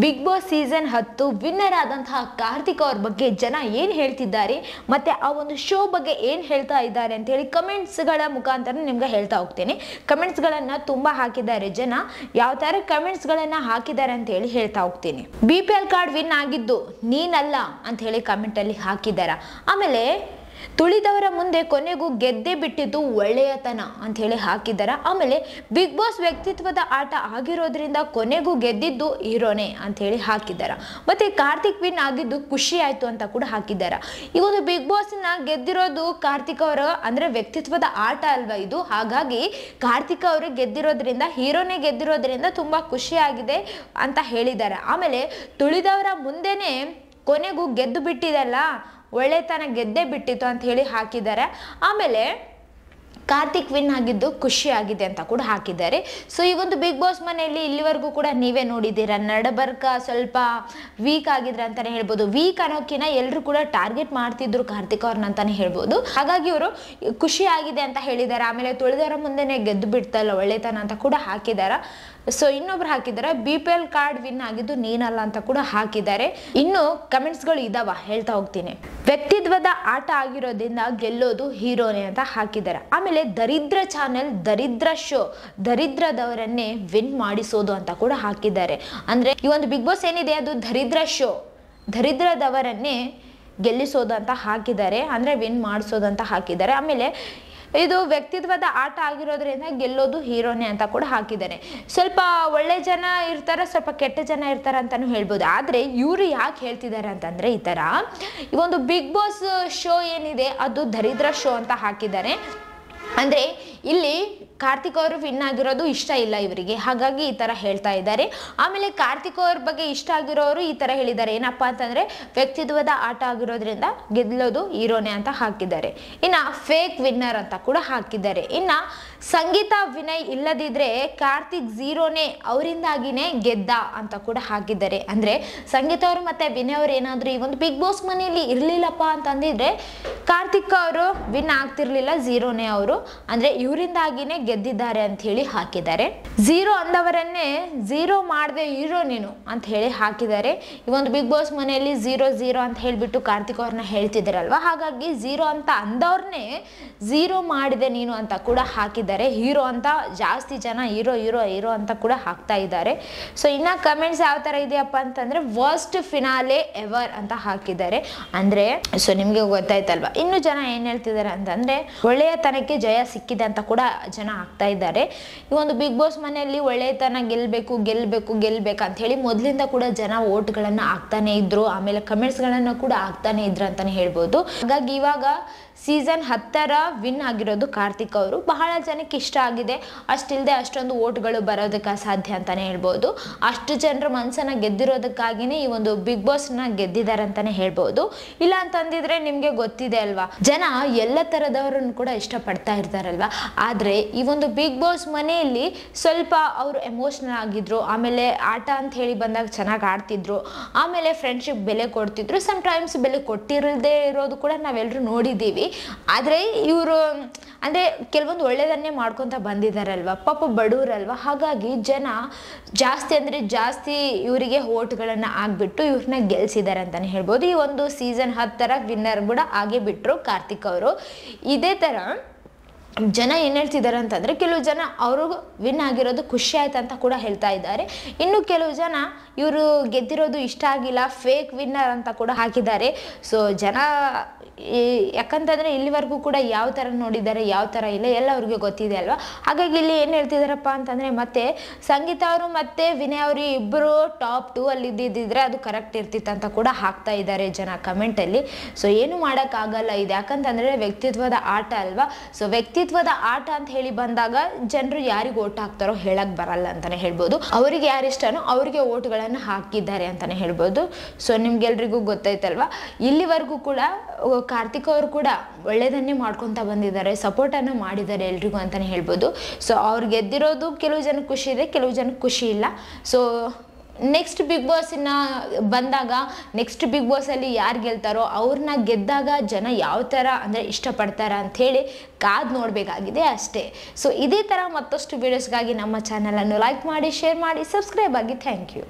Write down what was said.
Big boss season 10 winner ಆದಂತಹ ಕಾರ್ತಿಕ್ ಅವ್ರ ಬಗ್ಗೆ ಜನ ಏನು ಹೇಳ್ತಿದ್ದಾರೆ ಮತ್ತೆ ಆ ಒಂದು ಶೋ ಬಗ್ಗೆ ಏನು ಹೇಳ್ತಾ ಇದ್ದಾರೆ ಅಂತ ಹೇಳಿ ಕಮೆಂಟ್ಸ್ಗಳ ಮುಖಾಂತರ ನಿಮಗೆ ಹೇಳ್ತಾ ಹೋಗ್ತೇನೆ. ಕಮೆಂಟ್ಸ್ಗಳನ್ನು ತುಂಬಾ ಹಾಕಿದ್ದಾರೆ ಜನ, ಯಾವ ತರ ಕಮೆಂಟ್ಸ್ಗಳನ್ನು ಹಾಕಿದ್ದಾರೆ ಅಂತ ಹೇಳಿ ಹೇಳ್ತಾ ಹೋಗ್ತೀನಿ. BPL ಕಾರ್ಡ್ ವಿನ್ ಆಗಿದ್ದು ನೀನಲ್ಲ ಅಂತ ಹೇಳಿ ಕಮೆಂಟ್ ಅಲ್ಲಿ ಹಾಕಿದ್ದಾರೆ. ಆಮೇಲೆ ತುಳಿದವರ ಮುಂದೆ ಕೊನೆಗೂ ಗೆದ್ದೆ ಬಿಟ್ಟಿದ್ದು ಒಳ್ಳೆಯತನ ಅಂತ ಹೇಳಿ ಹಾಕಿದ್ದಾರೆ. ಆಮೇಲೆ ಬಿಗ್ ಬಾಸ್ ವ್ಯಕ್ತಿತ್ವದ ಆಟ ಆಗಿರೋದ್ರಿಂದ ಕೊನೆಗೂ ಗೆದ್ದಿದ್ದು ಹೀರೋನೇ ಅಂತ ಹೇಳಿ ಹಾಕಿದ್ದಾರೆ. ಮತ್ತೆ ಕಾರ್ತಿಕ್ ವಿನ್ ಆಗಿದ್ದು ಖುಷಿ ಆಯ್ತು ಅಂತ ಕೂಡ ಹಾಕಿದ್ದಾರೆ. ಈ ಒಂದು ಬಿಗ್ ಬಾಸ್ ನ ಗೆದ್ದಿರೋದು ಕಾರ್ತಿಕ್ ಅವರ ಅಂದ್ರೆ ವ್ಯಕ್ತಿತ್ವದ ಆಟ ಅಲ್ವಾ ಇದು, ಹಾಗಾಗಿ ಕಾರ್ತಿಕ್ ಅವರು ಗೆದ್ದಿರೋದ್ರಿಂದ ಹೀರೋನೇ ಗೆದ್ದಿರೋದ್ರಿಂದ ತುಂಬಾ ಖುಷಿ ಆಗಿದೆ ಅಂತ ಹೇಳಿದ್ದಾರೆ. ಆಮೇಲೆ ತುಳಿದವರ ಮುಂದೆನೆ ಕೊನೆಗೂ ಗೆದ್ದು ಬಿಟ್ಟಿದಲ್ಲ, ಒಳ್ಳೆತನ ಗೆದ್ದೆ ಬಿಟ್ಟಿತ್ತು ಅಂತ ಹೇಳಿ ಹಾಕಿದ್ದಾರೆ. ಆಮೇಲೆ ಕಾರ್ತಿಕ್ ವಿನ್ ಆಗಿದ್ದು ಖುಷಿ ಆಗಿದೆ ಅಂತ ಕೂಡ ಹಾಕಿದ್ದಾರೆ. ಸೊ ಈ ಒಂದು ಬಿಗ್ ಬಾಸ್ ಮನೆಯಲ್ಲಿ ಇಲ್ಲಿವರೆಗೂ ಕೂಡ ನೀವೇ ನೋಡಿದ್ದೀರಾ, ನಡಬರ್ಕ ಸ್ವಲ್ಪ ವೀಕ್ ಆಗಿದ್ರೆ ಅಂತಾನೆ ಹೇಳ್ಬೋದು. ವೀಕ್ ಅನ್ನೋಕ್ಕಿಂತ ಎಲ್ಲರೂ ಕೂಡ ಟಾರ್ಗೆಟ್ ಮಾಡ್ತಿದ್ರು ಕಾರ್ತಿಕ್ ಅವ್ರನ್ನ ಅಂತಾನೆ ಹೇಳ್ಬೋದು. ಹಾಗಾಗಿ ಅವರು ಖುಷಿ ಆಗಿದೆ ಅಂತ ಹೇಳಿದ್ದಾರೆ. ಆಮೇಲೆ ತುಳಿದವರ ಮುಂದೆನೆ ಗೆದ್ದು ಬಿಡ್ತಲ್ಲ ಒಳ್ಳೆತನ ಅಂತ ಕೂಡ ಹಾಕಿದ್ದಾರೆ. ಸೊ ಇನ್ನೊಬ್ರು ಹಾಕಿದ್ದಾರೆ BPL ಕಾರ್ಡ್ ವಿನ್ ಆಗಿದ್ದು ನೀನಲ್ಲ ಅಂತ ಕೂಡ ಹಾಕಿದ್ದಾರೆ. ಇನ್ನು ಕಮೆಂಟ್ಸ್ಗಳು ಇದಾವ, ಹೇಳ್ತಾ ಹೋಗ್ತೀನಿ. ವ್ಯಕ್ತಿತ್ವದ ಆಟ ಆಗಿರೋದ್ರಿಂದ ಗೆಲ್ಲೋದು ಹೀರೋನೇ ಅಂತ ಹಾಕಿದ್ದಾರೆ. ಆಮೇಲೆ ದರಿದ್ರ ಚಾನೆಲ್, ದರಿದ್ರ ಶೋ, ದರಿದ್ರದವರನ್ನೇ ವಿನ್ ಮಾಡಿಸೋದು ಅಂತ ಕೂಡ ಹಾಕಿದ್ದಾರೆ. ಅಂದ್ರೆ ಈ ಒಂದು ಬಿಗ್ ಬಾಸ್ ಏನಿದೆ ಅದು ದರಿದ್ರ ಶೋ, ದರಿದ್ರದವರನ್ನೇ ಗೆಲ್ಲಿಸೋದು ಅಂತ ಹಾಕಿದ್ದಾರೆ, ಅಂದ್ರೆ ವಿನ್ ಮಾಡಿಸೋದು ಅಂತ ಹಾಕಿದ್ದಾರೆ. ಆಮೇಲೆ ಇದು ವ್ಯಕ್ತಿತ್ವದ ಆಟ ಆಗಿರೋದ್ರಿಂದ ಗೆಲ್ಲೋದು ಹೀರೋನೇ ಅಂತ ಕೂಡ ಹಾಕಿದ್ದಾರೆ. ಸ್ವಲ್ಪ ಒಳ್ಳೆ ಜನ ಇರ್ತಾರೆ, ಸ್ವಲ್ಪ ಕೆಟ್ಟ ಜನ ಇರ್ತಾರೆ ಅಂತಾನು ಹೇಳ್ಬೋದು. ಆದ್ರೆ ಇವರು ಯಾಕೆ ಹೇಳ್ತಿದ್ದಾರೆ ಅಂತಂದ್ರೆ ಈ ತರ ಈ ಒಂದು ಬಿಗ್ ಬಾಸ್ ಶೋ ಏನಿದೆ ಅದು ದರಿದ್ರ ಶೋ ಅಂತ ಹಾಕಿದ್ದಾರೆ. ಅಂದ್ರೆ ಇಲ್ಲಿ ಕಾರ್ತಿಕ್ ಅವರು ವಿನ್ ಆಗಿರೋದು ಇಷ್ಟ ಇಲ್ಲ ಇವರಿಗೆ, ಹಾಗಾಗಿ ಈ ತರ ಹೇಳ್ತಾ ಇದ್ದಾರೆ. ಆಮೇಲೆ ಕಾರ್ತಿಕ್ ಅವ್ರ ಬಗ್ಗೆ ಇಷ್ಟ ಆಗಿರೋರು ಈ ತರ ಹೇಳಿದ್ದಾರೆ, ಏನಪ್ಪಾ ಅಂತಂದ್ರೆ ವ್ಯಕ್ತಿತ್ವದ ಆಟ ಆಗಿರೋದ್ರಿಂದ ಗೆಲ್ಲೋದು ಹೀರೋನೇ ಅಂತ ಹಾಕಿದ್ದಾರೆ. ಇನ್ನ ಫೇಕ್ ವಿನ್ನರ್ ಅಂತ ಕೂಡ ಹಾಕಿದ್ದಾರೆ. ಇನ್ನ ಸಂಗೀತ ವಿನಯ್ ಇಲ್ಲದಿದ್ರೆ ಕಾರ್ತಿಕ್ ಝೀರೋನೇ, ಅವರಿಂದಾಗಿನೇ ಗೆದ್ದ ಅಂತ ಕೂಡ ಹಾಕಿದ್ದಾರೆ. ಅಂದ್ರೆ ಸಂಗೀತ ಅವರು ಮತ್ತೆ ವಿನಯ್ ಅವರು ಏನಾದ್ರು ಈ ಒಂದು ಬಿಗ್ ಬಾಸ್ ಮನೆಯಲ್ಲಿ ಇರ್ಲಿಲ್ಲಪ್ಪ ಅಂತಂದಿದ್ರೆ ಕಾರ್ತಿಕ್ ಅವರು ವಿನ್ ಆಗ್ತಿರ್ಲಿಲ್ಲ, ಝೀರೋನೇ ಅವರು, ಅಂದ್ರೆ ಇವರಿಂದಾಗಿನೇ ಗೆದ್ದಿದ್ದಾರೆ ಅಂತ ಹೇಳಿ ಹಾಕಿದ್ದಾರೆ. ಝೀರೋ ಅಂದವರನ್ನೇ ಝೀರೋ ಮಾಡದೆ ಹೀರೋ ನೀನು ಅಂತ ಹೇಳಿ ಹಾಕಿದ್ದಾರೆ. ಈ ಒಂದು ಬಿಗ್ ಬಾಸ್ ಮನೆಯಲ್ಲಿ ಝೀರೋ ಝೀರೋ ಅಂತ ಹೇಳ್ಬಿಟ್ಟು ಕಾರ್ತಿಕ್ ಅವ್ರನ್ನ ಹೇಳ್ತಿದ್ದಾರಲ್ವಾ, ಹಾಗಾಗಿ ಝೀರೋ ಅಂತ ಅಂದವ್ರನ್ನೇ ಝೀರೋ ಮಾಡಿದೆ ನೀನು ಅಂತ ಕೂಡ ಹಾಕಿದ್ದಾರೆ. ಹೀರೋ ಅಂತ ಜಾಸ್ತಿ ಜನ ಹೀರೋ ಹೀರೋ ಹೀರೋ ಅಂತ ಕೂಡ ಹಾಕ್ತಾ ಇದ್ದಾರೆ. ಸೊ ಇನ್ನ ಕಮೆಂಟ್ಸ್ ಯಾವ ತರ ಇದೆಯಪ್ಪ ಅಂತಂದ್ರೆ ವರ್ಸ್ಟ್ ಫಿನಾಲೆ ಎವರ್ ಅಂತ ಹಾಕಿದ್ದಾರೆ. ಅಂದ್ರೆ ಸೊ ನಿಮ್ಗೆ ಗೊತ್ತಾಯ್ತಲ್ವಾ, ಇನ್ನು ಜನ ಏನ್ ಹೇಳ್ತಿದ್ದಾರೆ ಅಂತಂದ್ರೆ ಒಳ್ಳೆಯತನಕ್ಕೆ ಜಯ ಸಿಕ್ಕಿದೆ ಅಂತ ಕೂಡ ಜನ ಹಾಕ್ತಾ ಇದ್ದಾರೆ. ಈ ಒಂದು ಬಿಗ್ ಬಾಸ್ ಮನೆಯಲ್ಲಿ ಒಳ್ಳೆಯತನ ಗೆಲ್ಬೇಕು ಗೆಲ್ಬೇಕು ಗೆಲ್ಬೇಕು ಅಂತ ಹೇಳಿ ಮೊದಲಿಂದ ಕೂಡ ಜನ ವೋಟ್ಗಳನ್ನ ಹಾಕ್ತಾನೆ ಇದ್ರು, ಆಮೇಲೆ ಕಮೆಂಟ್ಸ್ ಗಳನ್ನ ಕೂಡ ಹಾಕ್ತಾನೆ ಇದ್ರು ಅಂತಾನೆ ಹೇಳ್ಬೋದು. ಹಾಗಾಗಿ ಇವಾಗ ಸೀಸನ್ 10 ವಿನ್ ಆಗಿರೋದು ಕಾರ್ತಿಕ್ ಅವರು ಬಹಳ ಜನಕ್ಕೆ ಇಷ್ಟ ಆಗಿದೆ. ಅಷ್ಟಿಲ್ಲದೆ ಅಷ್ಟೊಂದು ವೋಟ್ಗಳು ಬರೋದಕ್ಕೆ ಸಾಧ್ಯ ಅಂತಾನೆ ಹೇಳ್ಬೋದು. ಅಷ್ಟು ಜನರ ಮನಸ್ಸನ್ನ ಗೆದ್ದಿರೋದಕ್ಕಾಗಿನೇ ಈ ಒಂದು ಬಿಗ್ ಬಾಸ್ ನ ಗೆದ್ದಿದ್ದಾರೆ ಅಂತಾನೆ ಹೇಳ್ಬೋದು. ಇಲ್ಲ ಅಂತಂದಿದ್ರೆ ನಿಮ್ಗೆ ಗೊತ್ತಿದೆ ಅಲ್ವಾ, ಜನ ಎಲ್ಲ ತರದವರನ್ನು ಕೂಡ ಇಷ್ಟಪಡ್ತಾ ಇರ್ತಾರಲ್ವಾ. ಆದ್ರೆ ಈ ಒಂದು ಬಿಗ್ ಬಾಸ್ ಮನೆಯಲ್ಲಿ ಸ್ವಲ್ಪ ಅವರು ಎಮೋಷನಲ್ ಆಗಿದ್ರು, ಆಮೇಲೆ ಆಟ ಅಂತ ಹೇಳಿ ಬಂದಾಗ ಚೆನ್ನಾಗಿ ಆಡ್ತಿದ್ರು, ಆಮೇಲೆ ಫ್ರೆಂಡ್ಶಿಪ್ ಬೆಲೆ ಕೊಡ್ತಿದ್ರು. ಸಮ್ ಟೈಮ್ಸ್ ಬೆಲೆ ಕೊಟ್ಟಿರದೇ ಇರೋದು ಕೂಡ ನಾವೆಲ್ಲರೂ ನೋಡಿದ್ದೀವಿ. ಆದ್ರೆ ಇವರು ಅಂದ್ರೆ ಕೆಲವೊಂದು ಒಳ್ಳೆದನ್ನೇ ಮಾಡ್ಕೊಂತ ಬಂದಿದಾರಲ್ವಾ, ಪಾಪ ಬಡವರಲ್ವಾ, ಹಾಗಾಗಿ ಜನ ಜಾಸ್ತಿ ಅಂದ್ರೆ ಜಾಸ್ತಿ ಇವರಿಗೆ ವೋಟ್ಗಳನ್ನ ಆಗ್ಬಿಟ್ಟು ಇವ್ರನ್ನ ಗೆಲ್ಸಿದ್ದಾರೆ ಅಂತಾನೆ ಹೇಳ್ಬೋದು. ಈ ಒಂದು ಸೀಸನ್ 10 ವಿನ್ನರ್ ಕೂಡ ಆಗೇ ಬಿಟ್ರು ಕಾರ್ತಿಕ್ ಅವರು. ಇದೇ ತರ ಜನ ಏನ್ ಹೇಳ್ತಿದ್ದಾರೆ ಅಂತಂದ್ರೆ ಕೆಲವು ಜನ ಅವರು ವಿನ್ ಆಗಿರೋದು ಖುಷಿ ಆಯ್ತು ಅಂತ ಕೂಡ ಹೇಳ್ತಾ ಇದ್ದಾರೆ. ಇನ್ನು ಕೆಲವು ಜನ ಇವರು ಗೆದ್ದಿರೋದು ಇಷ್ಟ ಆಗಿಲ್ಲ, ಫೇಕ್ ವಿನ್ನರ್ ಅಂತ ಕೂಡ ಹಾಕಿದ್ದಾರೆ. ಸೊ ಜನ ಯಾಕಂತಂದ್ರೆ ಇಲ್ಲಿವರೆಗೂ ಕೂಡ ಯಾವ ತರ ನೋಡಿದ್ದಾರೆ ಯಾವ ತರ ಇಲ್ಲ ಎಲ್ಲ ಅವ್ರಿಗೆ ಗೊತ್ತಿದೆ ಅಲ್ವಾ. ಹಾಗಾಗಿ ಇಲ್ಲಿ ಏನ್ ಹೇಳ್ತಿದಾರಪ್ಪ ಅಂತಂದ್ರೆ ಮತ್ತೆ ಸಂಗೀತ ಅವರು ಮತ್ತೆ ವಿನಯ್ ಅವರು ಇಬ್ಬರು ಟಾಪ್ 2 ಅಲ್ಲಿ ಇದ್ದಿದ್ರೆ ಅದು ಕರೆಕ್ಟ್ ಇರ್ತಿತ್ತು ಅಂತ ಕೂಡ ಹಾಕ್ತಾ ಇದ್ದಾರೆ ಜನ ಕಮೆಂಟ್ ಅಲ್ಲಿ. ಸೊ ಏನು ಮಾಡಕ್ ಆಗಲ್ಲ ಇದು, ಯಾಕಂತಂದ್ರೆ ವ್ಯಕ್ತಿತ್ವದ ಆಟ ಅಲ್ವಾ. ಸೊ ವ್ಯಕ್ತಿತ್ವದ ಆಟ ಅಂತ ಹೇಳಿ ಬಂದಾಗ ಜನರು ಯಾರಿಗೆ ಓಟ್ ಹಾಕ್ತಾರೋ ಹೇಳಕ್ ಬರಲ್ಲ ಅಂತಾನೆ ಹೇಳ್ಬೋದು. ಅವರಿಗೆ ಯಾರಿಷ್ಟನೋ ಅವ್ರಿಗೆ ಓಟ್ಗಳನ್ನ ಹಾಕಿದ್ದಾರೆ ಅಂತಾನೆ ಹೇಳ್ಬೋದು. ಸೊ ನಿಮ್ಗೆಲ್ರಿಗೂ ಗೊತ್ತೈತಲ್ವಾ, ಇಲ್ಲಿವರೆಗೂ ಕೂಡ ಕಾರ್ತಿಕ್ ಅವರು ಕೂಡ ಒಳ್ಳೆದನ್ನೇ ಮಾಡ್ಕೊಂತ ಬಂದಿದ್ದಾರೆ, ಸಪೋರ್ಟ್ ಅನ್ನ ಮಾಡಿದ್ದಾರೆ ಎಲ್ರಿಗೂ ಅಂತಾನೆ ಹೇಳ್ಬೋದು. ಸೊ ಅವ್ರು ಗೆದ್ದಿರೋದು ಕೆಲವು ಜನಕ್ಕೆ ಖುಷಿ ಇದೆ, ಕೆಲವು ಜನಕ್ಕೆ ಖುಷಿ ಇಲ್ಲ. ಸೊ ನೆಕ್ಸ್ಟ್ ಬಿಗ್ ಬಾಸ್ ಬಂದಾಗ ನೆಕ್ಸ್ಟ್ ಬಿಗ್ ಬಾಸ್ ಅಲ್ಲಿ ಯಾರು ಗೆಲ್ತಾರೋ ಅವ್ರನ್ನ ಗೆದ್ದಾಗ ಜನ ಯಾವ ತರ ಅಂದ್ರೆ ಇಷ್ಟಪಡ್ತಾರ ಅಂತ ಹೇಳಿ ಕಾದ್ ನೋಡಬೇಕಾಗಿದೆ ಅಷ್ಟೇ. ಸೊ ಇದೇ ತರ ಮತ್ತಷ್ಟು ವಿಡಿಯೋಸ್ಗಾಗಿ ನಮ್ಮ ಚಾನೆಲ್ ಅನ್ನು ಲೈಕ್ ಮಾಡಿ, ಶೇರ್ ಮಾಡಿ, ಸಬ್ಸ್ಕ್ರೈಬ್ ಆಗಿ. Thank you.